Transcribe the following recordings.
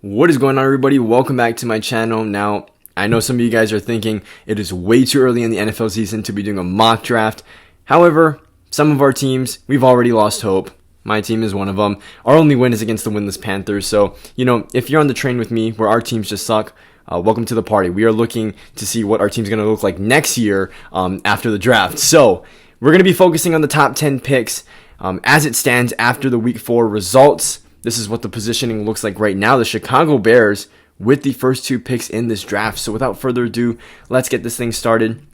What is going on, everybody? Welcome back to my channel. Now, I know some of you guys are thinking it is way too early in the NFL season to be doing a mock draft. However, some of our teams, we've already lost hope. My team is one of them. Our only win is against the winless Panthers. So, if you're on the train with me where our teams just suck, welcome to the party. We are looking to see what our team's going to look like next year after the draft. So, we're going to be focusing on the top 10 picks as it stands after the Week 4 results. This is what the positioning looks like right now. The Chicago Bears with the first two picks in this draft. So without further ado, let's get this thing started.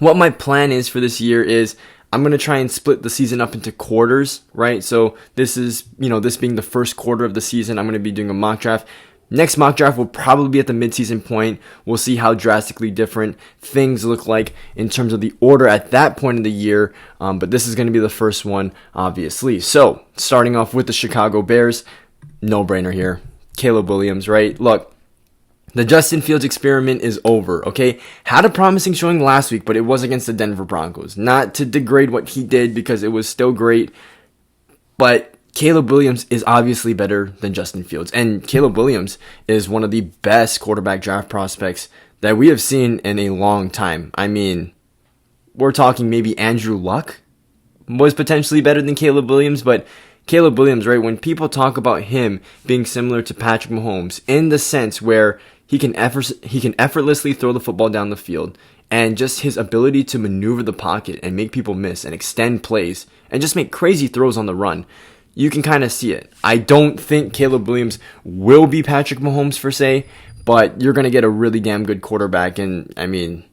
What my plan is for this year is I'm going to try and split the season up into quarters, right? So this is, this being the first quarter of the season, I'm going to be doing a mock draft. Next mock draft will probably be at the midseason point. We'll see how drastically different things look like in terms of the order at that point of the year. But this is going to be the first one, obviously. So, starting off with the Chicago Bears, no-brainer here. Caleb Williams, right? Look, the Justin Fields experiment is over, okay? Had a promising showing last week, but it was against the Denver Broncos. Not to degrade what he did because it was still great, but Caleb Williams is obviously better than Justin Fields. And Caleb Williams is one of the best quarterback draft prospects that we have seen in a long time. I mean, we're talking maybe Andrew Luck was potentially better than Caleb Williams, but Caleb Williams, right, when people talk about him being similar to Patrick Mahomes in the sense where he can effortlessly throw the football down the field, and just his ability to maneuver the pocket and make people miss and extend plays and just make crazy throws on the run, you can kind of see it. I don't think Caleb Williams will be Patrick Mahomes per se, but you're going to get a really damn good quarterback. And I mean,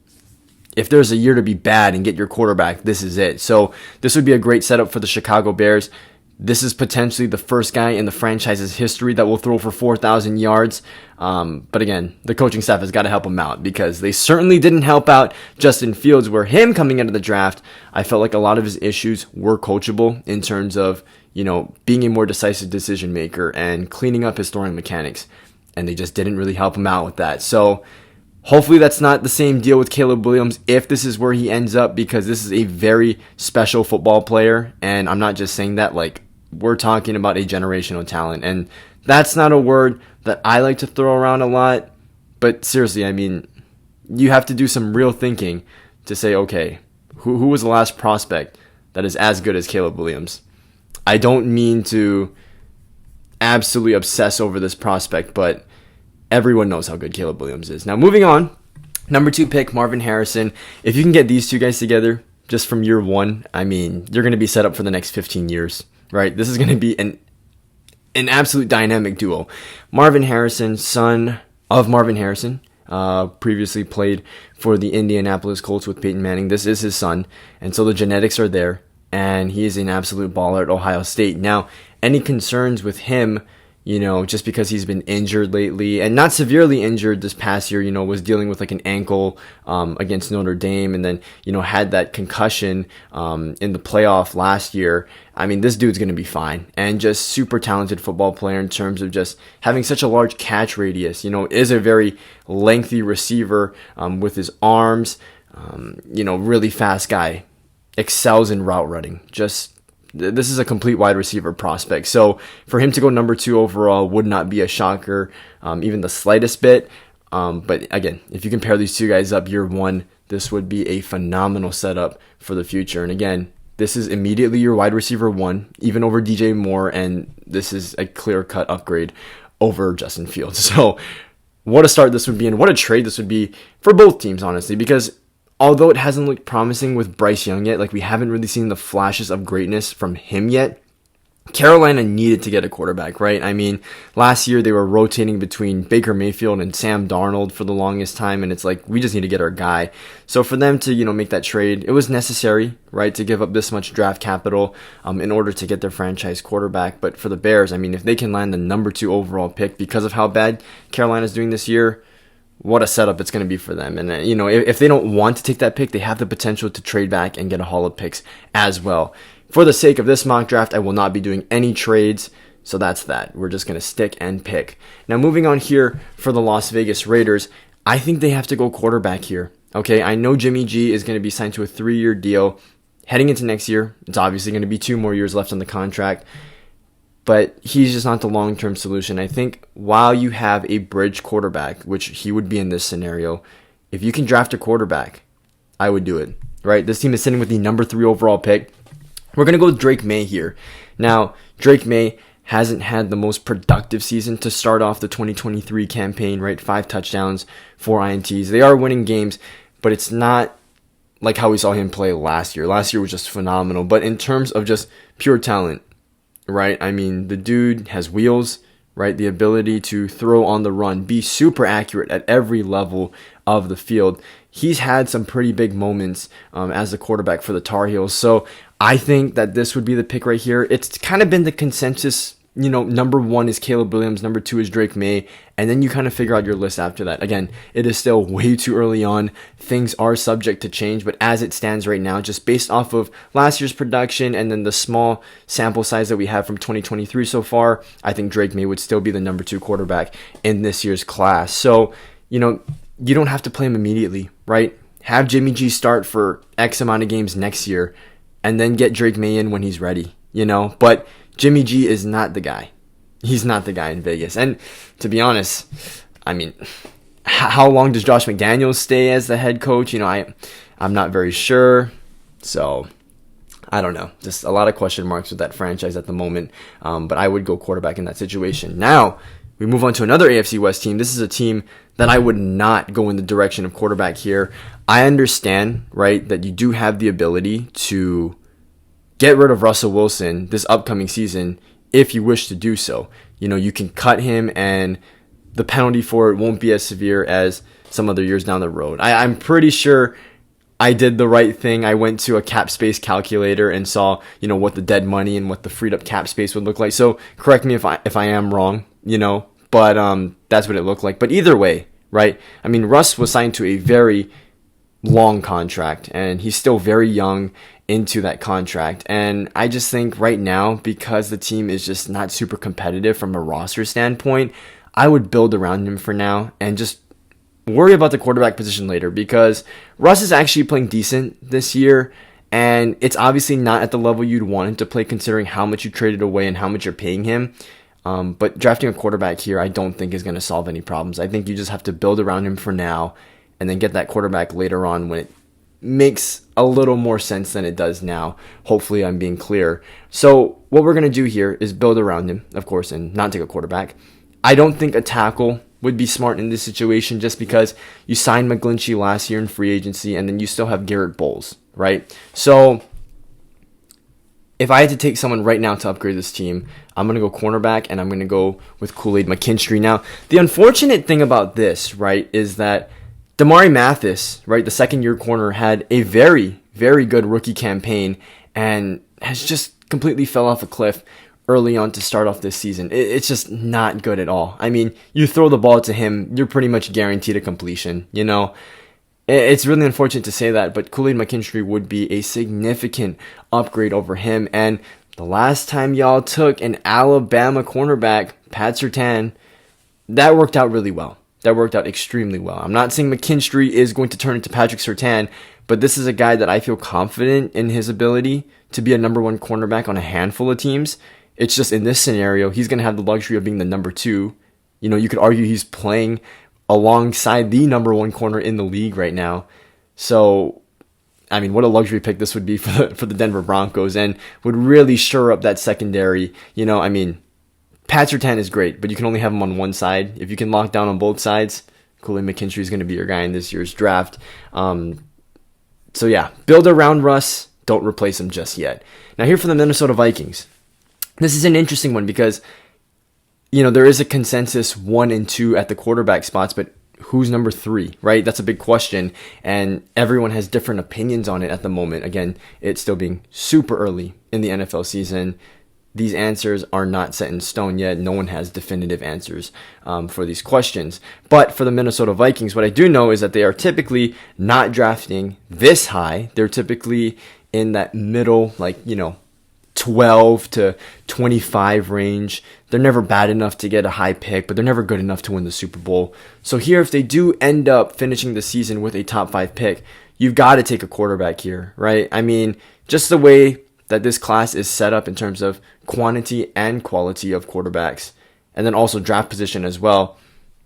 if there's a year to be bad and get your quarterback, this is it. So this would be a great setup for the Chicago Bears. This is potentially the first guy in the franchise's history that will throw for 4,000 yards. But again, the coaching staff has got to help him out because they certainly didn't help out Justin Fields, where him coming into the draft, I felt like a lot of his issues were coachable in terms of, being a more decisive decision maker and cleaning up his throwing mechanics. And they just didn't really help him out with that. So hopefully that's not the same deal with Caleb Williams if this is where he ends up, because this is a very special football player. And I'm not just saying that, like, we're talking about a generational talent. And that's not a word that I like to throw around a lot. But seriously, I mean, you have to do some real thinking to say, okay, who was the last prospect that is as good as Caleb Williams? I don't mean to absolutely obsess over this prospect, but everyone knows how good Caleb Williams is. Now, moving on, number 2 pick, Marvin Harrison. If you can get these two guys together just from year one, I mean, you're going to be set up for the next 15 years, right? This is going to be an absolute dynamic duo. Marvin Harrison, son of Marvin Harrison, previously played for the Indianapolis Colts with Peyton Manning. This is his son, and so the genetics are there. And he is an absolute baller at Ohio State. Now, any concerns with him, just because he's been injured lately, and not severely injured this past year, was dealing with like an ankle against Notre Dame, and then, had that concussion in the playoff last year. I mean, this dude's going to be fine, and just super talented football player in terms of just having such a large catch radius, is a very lengthy receiver with his arms, really fast guy. Excels in route running. This is a complete wide receiver prospect. So for him to go number 2 overall would not be a shocker, even the slightest bit. But again, if you compare these two guys up year one, this would be a phenomenal setup for the future. And again, this is immediately your wide receiver 1, even over DJ Moore, and this is a clear-cut upgrade over Justin Fields. So what a start this would be, and what a trade this would be for both teams, honestly, because although it hasn't looked promising with Bryce Young yet, like we haven't really seen the flashes of greatness from him yet, Carolina needed to get a quarterback, right? I mean, last year they were rotating between Baker Mayfield and Sam Darnold for the longest time, and it's like, we just need to get our guy. So for them to, make that trade, it was necessary, right, to give up this much draft capital in order to get their franchise quarterback. But for the Bears, I mean, if they can land the number 2 overall pick because of how bad Carolina's doing this year, what a setup it's going to be for them. And, if they don't want to take that pick, they have the potential to trade back and get a haul of picks as well. For the sake of this mock draft, I will not be doing any trades, so that's that. We're just going to stick and pick. Now, moving on here for the Las Vegas Raiders, I think they have to go quarterback here. Okay, I know Jimmy G is going to be signed to a 3-year deal. Heading into next year, it's obviously going to be 2 more years left on the contract. but he's just not the long-term solution. I think while you have a bridge quarterback, which he would be in this scenario, if you can draft a quarterback, I would do it, right? This team is sitting with the number 3 overall pick. We're going to go with Drake May here. Now, Drake May hasn't had the most productive season to start off the 2023 campaign, right? 5 touchdowns, 4 INTs. They are winning games, but it's not like how we saw him play last year. Last year was just phenomenal. But in terms of just pure talent, right? I mean, the dude has wheels, right? The ability to throw on the run, be super accurate at every level of the field. He's had some pretty big moments as a quarterback for the Tar Heels. So I think that this would be the pick right here. It's kind of been the consensus, number 1 is Caleb Williams, number 2 is Drake May, and then you kind of figure out your list after that. Again, it is still way too early on. Things are subject to change, but as it stands right now, just based off of last year's production and then the small sample size that we have from 2023 so far, I think Drake May would still be the number 2 quarterback in this year's class. So, you don't have to play him immediately, right? Have Jimmy G start for X amount of games next year and then get Drake May in when he's ready, But Jimmy G is not the guy. He's not the guy in Vegas. And to be honest, I mean, how long does Josh McDaniels stay as the head coach? I'm not very sure. So I don't know. Just a lot of question marks with that franchise at the moment. But I would go quarterback in that situation. Now, we move on to another AFC West team. This is a team that I would not go in the direction of quarterback here. I understand, right, that you do have the ability to get rid of Russell Wilson this upcoming season if you wish to do so. You can cut him and the penalty for it won't be as severe as some other years down the road. I'm pretty sure I did the right thing. I went to a cap space calculator and saw, what the dead money and what the freed up cap space would look like. So correct me if I am wrong, but that's what it looked like. But either way, right? I mean, Russ was signed to a very long contract and he's still very young into that contract. And I just think right now, because the team is just not super competitive from a roster standpoint, I would build around him for now and just worry about the quarterback position later, because Russ is actually playing decent this year. And it's obviously not at the level you'd want him to play considering how much you traded away and how much you're paying him. But drafting a quarterback here, I don't think is going to solve any problems. I think you just have to build around him for now and then get that quarterback later on when it makes a little more sense than it does now. Hopefully I'm being clear. So what we're going to do here is build around him, of course, and not take a quarterback. I don't think a tackle would be smart in this situation just because you signed McGlinchey last year in free agency and then you still have Garrett Bowles, right? So if I had to take someone right now to upgrade this team, I'm going to go cornerback and I'm going to go with Kool-Aid McKinstry. Now, the unfortunate thing about this, right, is that Damari Mathis, right, the second-year corner, had a very, very good rookie campaign and has just completely fell off a cliff early on to start off this season. It's just not good at all. I mean, you throw the ball to him, you're pretty much guaranteed a completion, It's really unfortunate to say that, but Kool-Aid McKinstry would be a significant upgrade over him. And the last time y'all took an Alabama cornerback, Pat Surtain, that worked out really well. That worked out extremely well. I'm not saying McKinstry is going to turn into Patrick Surtain, but this is a guy that I feel confident in his ability to be a number 1 cornerback on a handful of teams. It's just in this scenario, he's going to have the luxury of being the number 2. You could argue he's playing alongside the number 1 corner in the league right now. So, I mean, what a luxury pick this would be for the Denver Broncos and would really shore up that secondary. I mean, Pat Surtain is great, but you can only have him on one side. If you can lock down on both sides, Kool-Aid McKinstry is going to be your guy in this year's draft. So yeah, build around Russ. Don't replace him just yet. Now here for the Minnesota Vikings. This is an interesting one because, there is a consensus 1 and 2 at the quarterback spots, but who's number 3, right? That's a big question, and everyone has different opinions on it at the moment. Again, it's still being super early in the NFL season. These answers are not set in stone yet. No one has definitive answers for these questions. But for the Minnesota Vikings, what I do know is that they are typically not drafting this high. They're typically in that middle, 12 to 25 range. They're never bad enough to get a high pick, but they're never good enough to win the Super Bowl. So here, if they do end up finishing the season with a top 5 pick, you've got to take a quarterback here, right? I mean, just the way that this class is set up in terms of quantity and quality of quarterbacks, and then also draft position as well.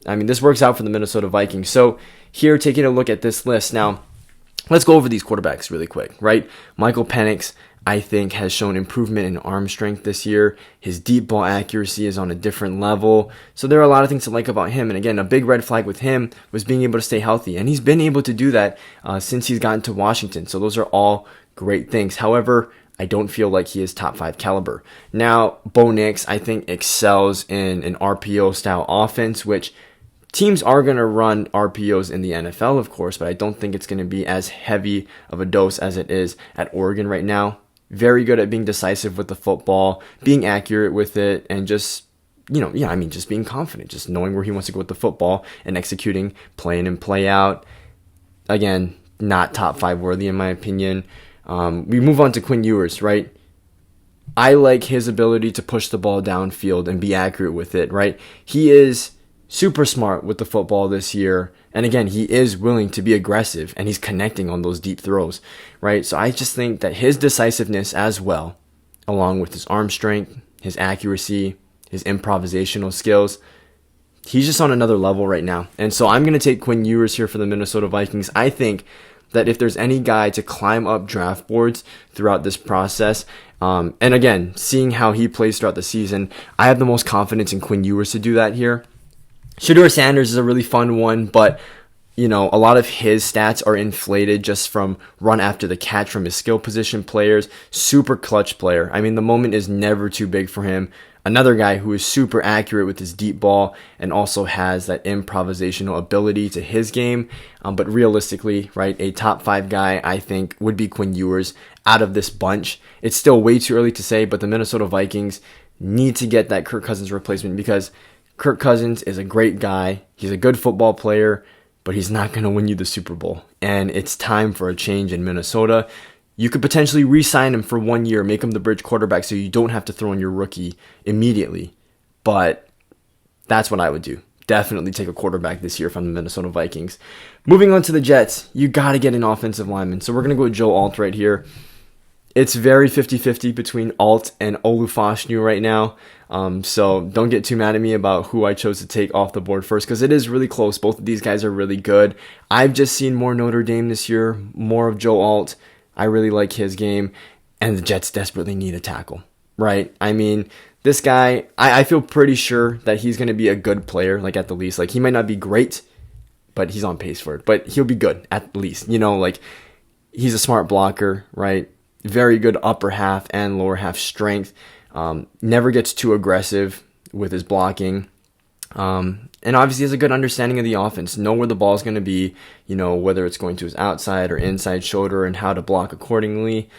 I mean, this works out for the Minnesota Vikings. So here, taking a look at this list. Now, let's go over these quarterbacks really quick, right? Michael Penix, I think, has shown improvement in arm strength this year. His deep ball accuracy is on a different level. So there are a lot of things to like about him. And again, a big red flag with him was being able to stay healthy. And he's been able to do that since he's gotten to Washington. So those are all great things. However, I don't feel like he is top 5 caliber. Now, Bo Nix, I think, excels in an RPO style offense, which teams are going to run RPOs in the NFL, of course, but I don't think it's going to be as heavy of a dose as it is at Oregon right now. Very good at being decisive with the football, being accurate with it, and just, just being confident, just knowing where he wants to go with the football and executing play in and play out. Again, not top 5 worthy in my opinion. We move on to Quinn Ewers, right? I like his ability to push the ball downfield and be accurate with it, right? He is super smart with the football this year. And again, he is willing to be aggressive and he's connecting on those deep throws, right? So I just think that his decisiveness as well, along with his arm strength, his accuracy, his improvisational skills, he's just on another level right now. And so I'm going to take Quinn Ewers here for the Minnesota Vikings. I think that if there's any guy to climb up draft boards throughout this process, and again, seeing how he plays throughout the season, I have the most confidence in Quinn Ewers to do that here. Shedeur Sanders is a really fun one, but a lot of his stats are inflated just from run after the catch from his skill position players. Super clutch player. I mean, the moment is never too big for him. Another guy who is super accurate with his deep ball and also has that improvisational ability to his game. But realistically, right, a top 5 guy, I think, would be Quinn Ewers out of this bunch. It's still way too early to say, but the Minnesota Vikings need to get that Kirk Cousins replacement because Kirk Cousins is a great guy. He's a good football player, but he's not going to win you the Super Bowl. And it's time for a change in Minnesota. You could potentially re-sign him for 1 year, make him the bridge quarterback so you don't have to throw in your rookie immediately. But that's what I would do. Definitely take a quarterback this year from the Minnesota Vikings. Moving on to the Jets, you got to get an offensive lineman. So we're going to go with Joe Alt right here. It's very 50-50 between Alt and Olufashnu right now. So don't get too mad at me about who I chose to take off the board first because it is really close. Both of these guys are really good. I've just seen more Notre Dame this year, more of Joe Alt. I really like his game. And the Jets desperately need a tackle, right? I mean, this guy, I feel pretty sure that he's going to be a good player, like at the least. Like he might not be great, but he's on pace for it. But he'll be good at least. He's a smart blocker, right? Very good upper half and lower half strength. Never gets too aggressive with his blocking. And obviously has a good understanding of the offense. Know where the ball is going to be, whether it's going to his outside or inside shoulder and how to block accordingly.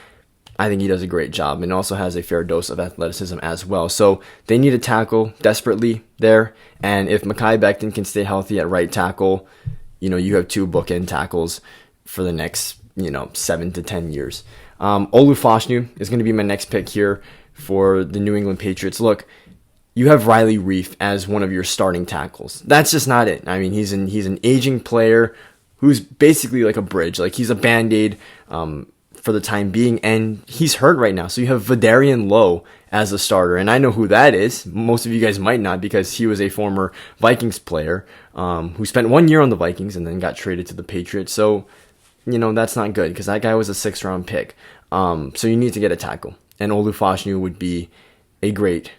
I think he does a great job and also has a fair dose of athleticism as well. So they need a tackle desperately there. And if Mekhi Becton can stay healthy at right tackle, you have 2 bookend tackles for the next, 7 to 10 years. Olufashnu is going to be my next pick here for the New England Patriots. Look, you have Riley Reiff as one of your starting tackles. That's just not it. I mean, he's an aging player who's basically like a bridge. Like he's a Band-Aid for the time being, and he's hurt right now. So you have Vidarian Lowe as a starter, and I know who that is. Most of you guys might not because he was a former Vikings player who spent 1 year on the Vikings and then got traded to the Patriots. So that's not good because that guy was a 6th-round pick. So you need to get a tackle. And Olufashnu would be a great,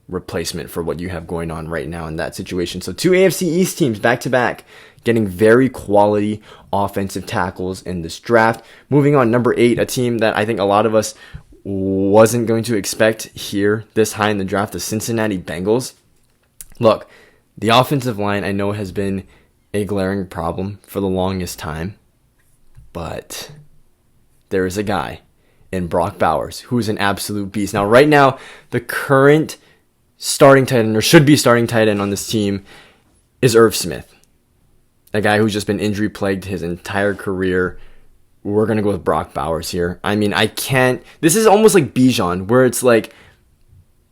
replacement for what you have going on right now in that situation. So 2 AFC East teams back-to-back getting very quality offensive tackles in this draft. Moving on, number 8, a team that I think a lot of us wasn't going to expect here this high in the draft, the Cincinnati Bengals. Look, the offensive line I know has been a glaring problem for the longest time, but there is a guy in Brock Bowers who's an absolute beast. Now, right now, the current starting tight end, or should be starting tight end on this team, is Irv Smith, a guy who's just been injury plagued his entire career. We're going to go with Brock Bowers here. I mean, this is almost like Bijan, where it's like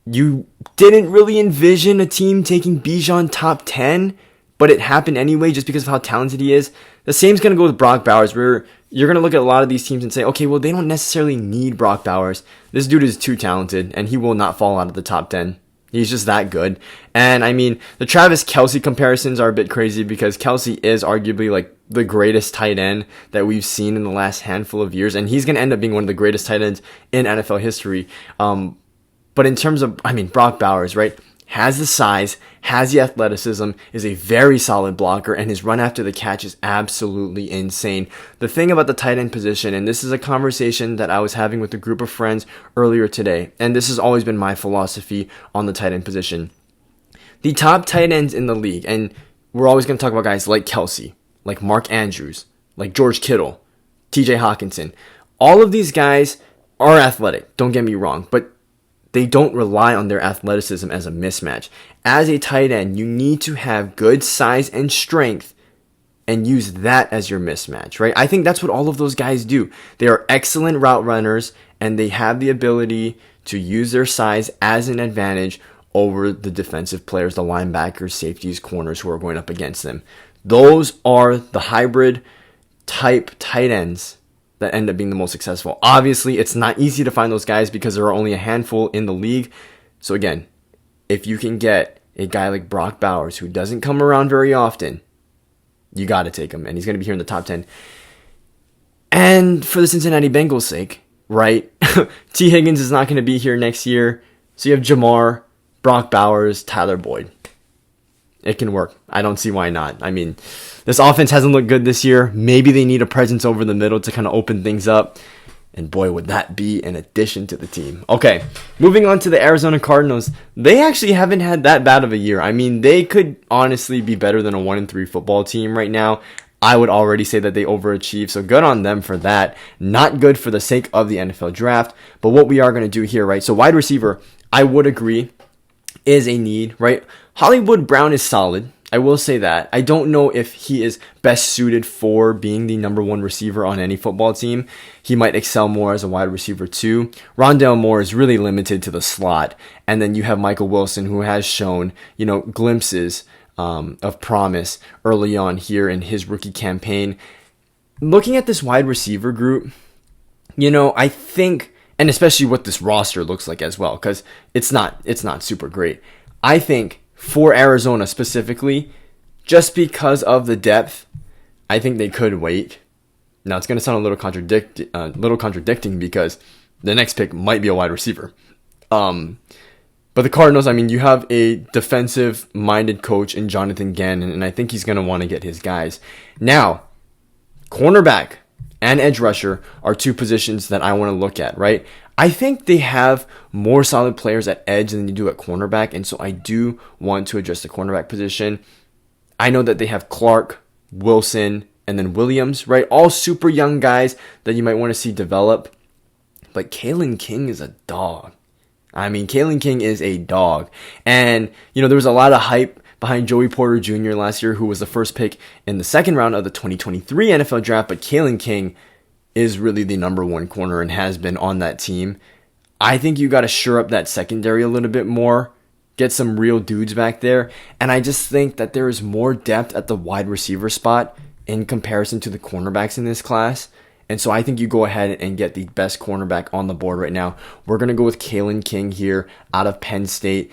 you didn't really envision a team taking Bijan top 10, but it happened anyway just because of how talented he is. The same's going to go with Brock Bowers, where, you're going to look at a lot of these teams and say, okay, well, they don't necessarily need Brock Bowers. This dude is too talented, and he will not fall out of the top 10. He's just that good. And I mean, the Travis Kelce comparisons are a bit crazy because Kelce is arguably like the greatest tight end that we've seen in the last handful of years. And he's going to end up being one of the greatest tight ends in NFL history. But in terms of, I mean, Brock Bowers, right? Has the size, has the athleticism, is a very solid blocker, and his run after the catch is absolutely insane. The thing about the tight end position, and this is a conversation that I was having with a group of friends earlier today, and this has always been my philosophy on the tight end position. The top tight ends in the league, and we're always going to talk about guys like Kelce, like Mark Andrews, like George Kittle, TJ Hawkinson. All of these guys are athletic, don't get me wrong, but they don't rely on their athleticism as a mismatch. As a tight end, you need to have good size and strength and use that as your mismatch, right? I think that's what all of those guys do. They are excellent route runners, and they have the ability to use their size as an advantage over the defensive players, the linebackers, safeties, corners who are going up against them. Those are the hybrid type tight ends that end up being the most successful. Obviously, it's not easy to find those guys because there are only a handful in the league. So again, if you can get a guy like Brock Bowers, who doesn't come around very often, you got to take him, and he's going to be here in the top 10. And for the Cincinnati Bengals' sake, right? T. Higgins is not going to be here next year. So you have Jamar, Brock Bowers, Tyler Boyd. It can work. I don't see why not. I mean, this offense hasn't looked good this year. Maybe they need a presence over the middle to kind of open things up. And boy, would that be an addition to the team. Okay, moving on to the Arizona Cardinals. They actually haven't had that bad of a year. I mean, they could honestly be better than a 1-3 football team right now. I would already say that they overachieved, so good on them for that. Not good for the sake of the NFL draft. But what we are going to do here, right? So wide receiver, I would agree, is a need, right? Hollywood Brown is solid. I will say that. I don't know if he is best suited for being the number one receiver on any football team. He might excel more as a wide receiver too. Rondale Moore is really limited to the slot. And then you have Michael Wilson, who has shown, glimpses of promise early on here in his rookie campaign. Looking at this wide receiver group, I think, and especially what this roster looks like as well, because it's not super great. I think for Arizona specifically, just because of the depth, I think they could wait. Now it's going to sound a little contradicting because the next pick might be a wide receiver. But the Cardinals, I mean, you have a defensive-minded coach in Jonathan Gannon, and I think he's going to want to get his guys. Now, cornerback and edge rusher are two positions that I want to look at, right? I think they have more solid players at edge than you do at cornerback, and so I do want to address the cornerback position. I know that they have Clark, Wilson, and then Williams, right? All super young guys that you might want to see develop. But Kalen King is a dog. I mean, Kalen King is a dog. And, there was a lot of hype behind Joey Porter Jr. last year, who was the first pick in the second round of the 2023 NFL draft, but Kalen King is really the number one corner and has been on that team. I think you got to shore up that secondary a little bit more, get some real dudes back there, and I just think that there is more depth at the wide receiver spot in comparison to the cornerbacks in this class. And so I think you go ahead and get the best cornerback on the board right now. We're going to go with Kalen King here out of Penn State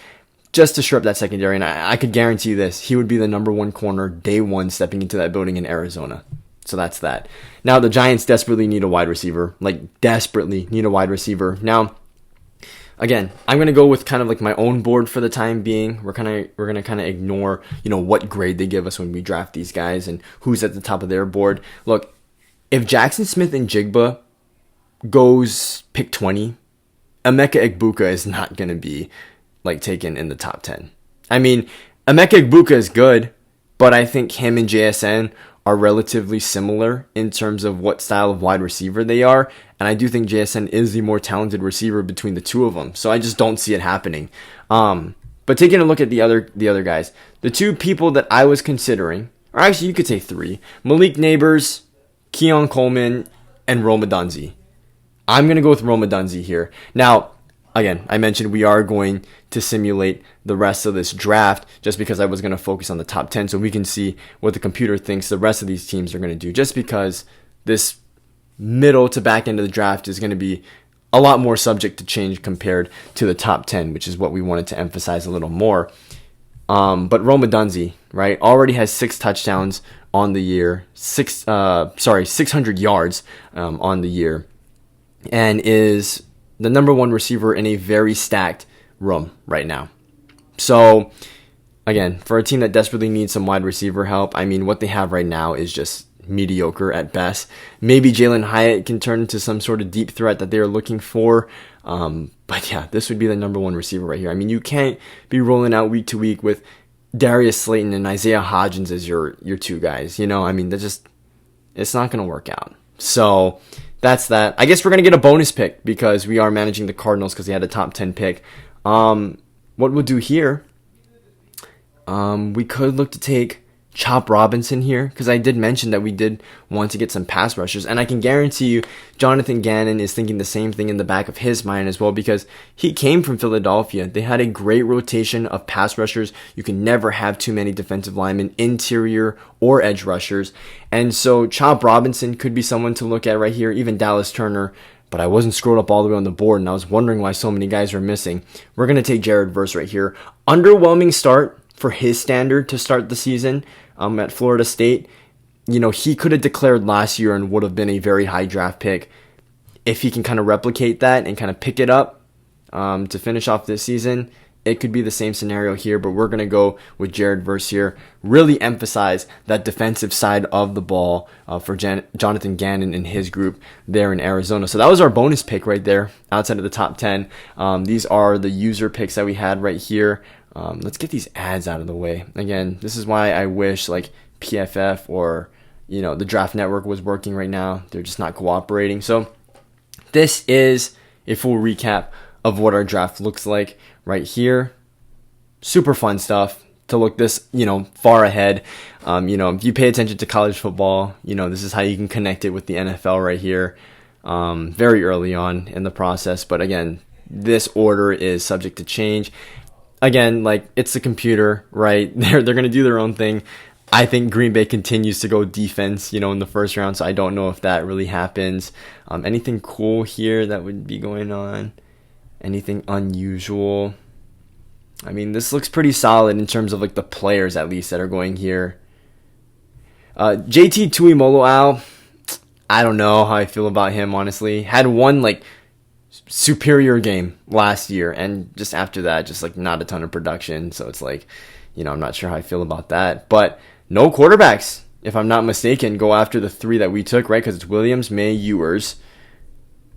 just to shore up that secondary, and I could guarantee this. He would be the number one corner day one stepping into that building in Arizona. So that's that. Now, the Giants desperately need a wide receiver. Desperately need a wide receiver. Now, again, I'm going to go with kind of like my own board for the time being. We're going to kind of ignore, what grade they give us when we draft these guys and who's at the top of their board. Look, if Jackson Smith and Jigba goes pick 20, Emeka Egbuka is not going to be taken in the top 10. I mean, Emeka Egbuka is good, but I think him and JSN are relatively similar in terms of what style of wide receiver they are, and I do think JSN is the more talented receiver between the two of them, so I just don't see it happening. But taking a look at the other guys, the two people that I was considering, or actually you could say three, Malik Neighbors, Keon Coleman, and Rome Odunze. I'm going to go with Rome Odunze here. Now, again, I mentioned we are going to simulate the rest of this draft just because I was going to focus on the top 10 so we can see what the computer thinks the rest of these teams are going to do, just because this middle to back end of the draft is going to be a lot more subject to change compared to the top 10, which is what we wanted to emphasize a little more. But Rome Odunze, right, already has 6 touchdowns on the year, 600 yards on the year, and is the number 1 receiver in a very stacked room right now. So, again, for a team that desperately needs some wide receiver help, I mean, what they have right now is just mediocre at best. Maybe Jalen Hyatt can turn into some sort of deep threat that they're looking for. But yeah, this would be the number 1 receiver right here. I mean, you can't be rolling out week to week with Darius Slayton and Isaiah Hodgins as your 2 guys. You know, I mean, it's not going to work out. So that's that. I guess we're going to get a bonus pick because we are managing the Cardinals because they had a top 10 pick. What we'll do here, we could look to take Chop Robinson here, because I did mention that we did want to get some pass rushers, and I can guarantee you Jonathan Gannon is thinking the same thing in the back of his mind as well, because he came from Philadelphia. They had a great rotation of pass rushers. You can never have too many defensive linemen, interior or edge rushers, and so Chop Robinson could be someone to look at right here, even Dallas Turner. But I wasn't scrolled up all the way on the board, and I was wondering why so many guys were missing. We're going to take Jared Verse right here. Underwhelming start for his standard to start the season at Florida State. You know, he could have declared last year and would have been a very high draft pick. If he can kind of replicate that and kind of pick it up to finish off this season, it could be the same scenario here, but we're going to go with Jared Verse here. Really emphasize that defensive side of the ball for Jonathan Gannon and his group there in Arizona. So that was our bonus pick right there outside of the top 10. These are the user picks that we had right here. Let's get these ads out of the way. Again, this is why I wish like PFF or, you know, the Draft Network was working right now. They're just not cooperating. So this is a full recap of what our draft looks like right here. Super fun stuff to look this, you know, far ahead. You know, if you pay attention to college football, you know, this is how you can connect it with the NFL right here. Very early on in the process. But again, this order is subject to change. Again, like, it's the computer, right? They're going to do their own thing. I think Green Bay continues to go defense, you know, in the first round, so I don't know if that really happens. Anything cool here that would be going on? Anything unusual? I mean, this looks pretty solid in terms of, like, the players, at least, that are going here. JT Tuimoloau, I don't know how I feel about him, honestly. Had one, like, superior game last year, and just after that, just like not a ton of production. So it's like, you know, I'm not sure how I feel about that. But no quarterbacks, if I'm not mistaken, go after the 3 that we took, right? Because it's Williams, May, Ewers.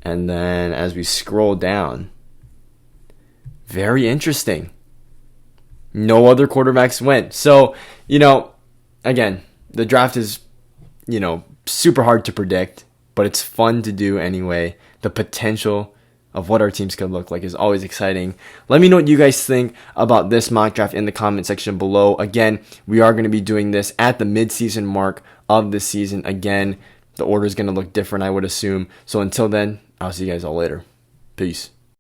And then as we scroll down, very interesting. No other quarterbacks went. So, you know, again, the draft is, you know, super hard to predict, but it's fun to do anyway. The potential of what our teams could look like is always exciting. Let me know what you guys think about this mock draft in the comment section below. Again, we are going to be doing this at the mid-season mark of the season. Again, the order is going to look different, I would assume. So until then, I'll see you guys all later. Peace.